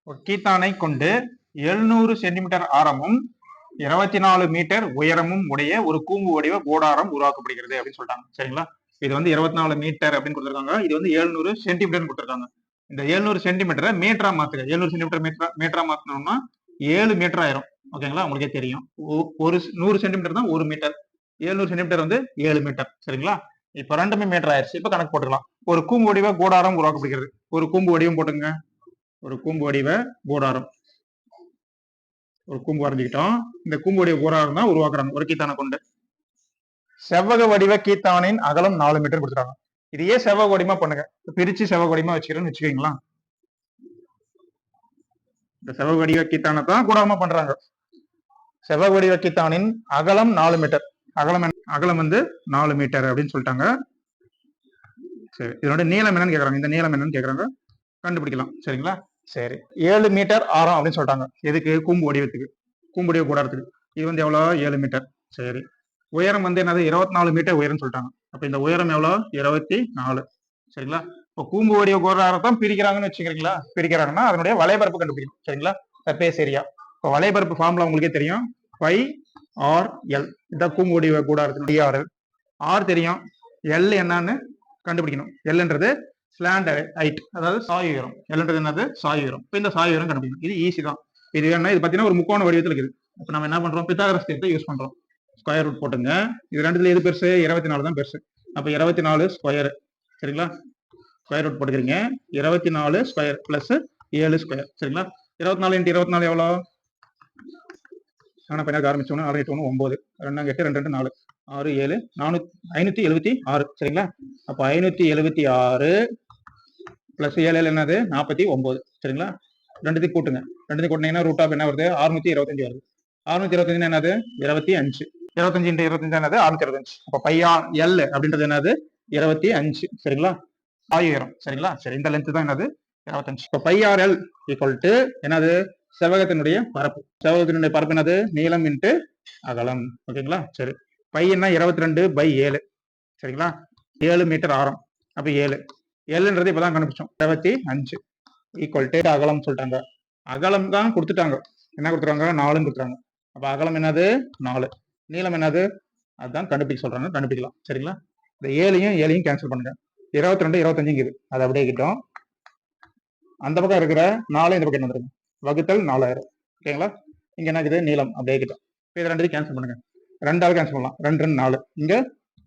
ஒரு கீத்தானை கொண்டு 700 சென்டிமீட்டர் ஆரமும் 24 மீட்டர் உயரமும் உடைய ஒரு கூம்பு வடிவ கூடாரம் உருவாக்கப்படுகிறது அப்படின்னு சொல்லிட்டாங்க. சரிங்களா? இது வந்து 24 மீட்டர் அப்படின்னு கொடுத்துருக்காங்க. இது வந்து 700 சென்டிமீட்டர் கொடுத்துருக்காங்க. இந்த 700 சென்டிமீட்டரை மீட்டரா மாத்துங்க. 700 சென்டிமீட்டர் மீட்டரா மாத்தணும்னா 7 மீட்டர் ஆயிரும். ஓகேங்களா? உங்களுக்கே தெரியும். ஒரு 100 சென்டிமீட்டர் தான் 1 மீட்டர். 700 சென்டிமீட்டர் வந்து 7 மீட்டர். சரிங்களா? இப்ப ரெண்டுமே மீட்டர் ஆயிருச்சு. இப்ப கணக்கு போட்டுக்கலாம். ஒரு கூம்பு வடிவ கூடாரம் உருவாக்கப்படுகிறது. ஒரு கூம்பு வடிவம் போட்டுங்க. ஒரு கூம்பு வடிவ கூடாரம். ஒரு கூம்பு வரைஞ்சுக்கிட்டோம். இந்த கூம்பு வடிவ கூடாரம் தான் உருவாக்குறாங்க ஒரு கீத்தானை கொண்டு. செவ்வக வடிவ கீத்தானின் அகலம் 4 மீட்டர் கொடுத்துறாங்க. இதையே செவ்வக வடிவமா பண்ணுங்க. பிரிச்சு செவ்வக வடிவமா வச்சுக்கிறேன்னு வச்சுக்கீங்களா? இந்த செவ்வக வடிவ கீத்தானை தான் கூடாரமா பண்றாங்க. செவ்வக வடிவ கீத்தானின் அகலம் 4 மீட்டர். அகலம் வந்து 4 மீட்டர் அப்படின்னு சொல்லிட்டாங்க. சரி, இதனோட நீளம் என்னன்னு கேக்குறாங்க. இந்த நீளம் என்னன்னு கேக்குறாங்க, கண்டுபிடிக்கலாம். சரிங்களா? சரி, 7 மீட்டர் ஆரம் அப்படின்னு சொல்லிட்டாங்க. எதுக்கு? கூம்பு வடிவத்துக்கு, கூம்பு வடிவ கூடாரத்துக்கு. இது வந்து எவ்வளவு? 7 மீட்டர். சரி, உயரம் வந்து என்னது? 24 மீட்டர் உயரம் சொல்லிட்டாங்க. அப்ப இந்த உயரம் எவ்வளவு? 24. சரிங்களா? இப்போ கூம்பு வடிவ கூடாரத்தான் பிரிக்கிறாங்கன்னு வச்சுக்கிறீங்களா? பிரிக்கிறாங்கன்னா அதனுடைய வலைபரப்பு கண்டுபிடிக்கணும். சரிங்களா? Surface area. இப்போ வலைபரப்பு ஃபார்முலா உங்களுக்கே தெரியும். Pi r l. இதான் கூம்பு வடிவ கூடாரத்தினுடைய ஆர் தெரியும். எல் என்னன்னு கண்டுபிடிக்கணும். எல்ன்றது ஸ்லாண்ட் ஹைட், அதாவது சாய் உயரம். எல்ன்றது என்னது? சாய் உயரம். இப்போ இந்த சாய் உயரம் கண்டுபிடிக்கணும். இது ஈஸி தான். இது என்ன? இது பார்த்தீங்கன்னா ஒரு முக்கோண வடிவத்தில் இருக்குது. இப்போ நம்ம என்ன பண்றோம்? பித்தாகரஸ் தியரத்தை யூஸ் பண்றோம். ஸ்கொயர் ரூட் போட்டுங்க. இது ரெண்டுல எது பெருசு? 24 தான் பெருசு. அப்ப 24 ஸ்கொயர். சரிங்களா? ஸ்கொயர் ரூட் போட்டுக்கிறீங்க. 24 ஸ்கொயர் பிளஸ் 7 ஸ்கொயர். சரிங்களா? 24 × 24 எவ்வளோ? ஆனா பண்ண ஆரம்பிச்சோன்னா 6 8 1 9 2 8 2 2 4 6 7 576. சரிங்களா? அப்ப 576 பிளஸ் 7 என்னது? 49. சரிங்களா? ரெண்டுத்தையும் கூட்டுங்க. ரெண்டுத்தையும் கூட்டினீங்கன்னா ரூட் ஆஃப் என்ன வருது? 625 வருது. 625 என்னது? 25. 25 × 25 என்னது? 625. அப்ப பையா எல் அப்படின்றது என்னது? 25. சரிங்களா? சாய் உயரம். சரிங்களா? சரி, இந்த லென்த் தான் என்னது? 25. இப்போ பையார் எல் ஈக்குவல் டு என்னது? செவ்வகத்தினுடைய பரப்பு. செவ்வகத்தினுடைய பரப்பு என்னது? நீளம் இன்ட்டு அகலம். ஓகேங்களா? சரி, பையன்னா 22/7. சரிங்களா? 7 மீட்டர் ஆரம். அப்ப 7 எல்ன்றது இப்பதான் கண்டுபிடிச்சோம். 25 ஈக்குவல் டு அகலம் சொல்லிட்டாங்க. அகலம் தான் கொடுத்துட்டாங்க. என்ன கொடுத்துருவாங்க? 4 கொடுத்துறாங்க. அப்ப அகலம் என்னது? 4. நீளம் என்னது? அதுதான் கண்டுபிடிக்க சொல்றாங்க. கண்டுபிடிக்கலாம். சரிங்களா? இந்த 7யும் கேன்சல் பண்ணுங்க. 22 25 அது அப்படியே கிட்டோம். அந்த பக்கம் இருக்கிற 4 இந்த பக்கம் என்ன வந்துருங்க? வகுத்தல் 4000. ஓகேங்களா? இங்க என்ன இருக்குது? நீளம் அப்படியே கிட்டோம். இப்போ இது ரெண்டு கேன்சல் பண்ணுங்க. 2ஆல் கேன்சல் பண்ணலாம். 2 2 4. இங்க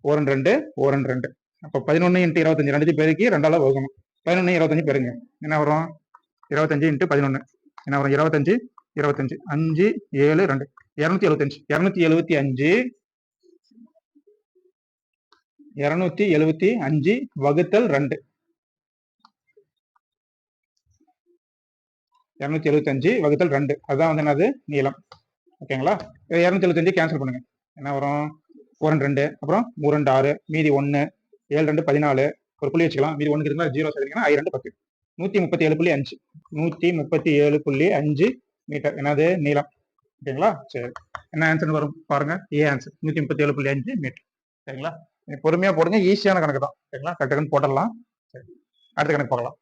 1 2 1 2. அப்போ 11 × 25 ரெண்டுத்தையும் பெருக்கி 2ஆல வகுக்கணும். 11 25 பெருங்க. என்ன வரும்? 25 × 11 என்ன வரும்? 25 25 5 7 2 275. 275 வகுத்தல் 2. 275 வகுத்தல் 2. அதுதான் வந்து என்னது? நீளம். ஓகேங்களா? 275 கேன்சல் பண்ணுங்க. என்ன வரும்? 1 2 அப்புறம் 3 2 6 மீதி 1 7 2 14. ஒரு புள்ளி வச்சுக்கலாம். மீதி 1 இருக்குங்களா? 0 சேர்த்தீங்கன்னா I 2 10. 137.5 137.5 மீட்டர் என்னது? நீளம். ஓகேங்களா? சரி, என்ன ஆன்சர் வரும் பாருங்க. A answer 137.5 metre. சரிங்களா? பொறுமையா போடுங்க. ஈஸியான கணக்கு தான். சரிங்களா? கரெக்டாக போடலாம். சரி, அடுத்த கணக்கு பார்க்கலாம்.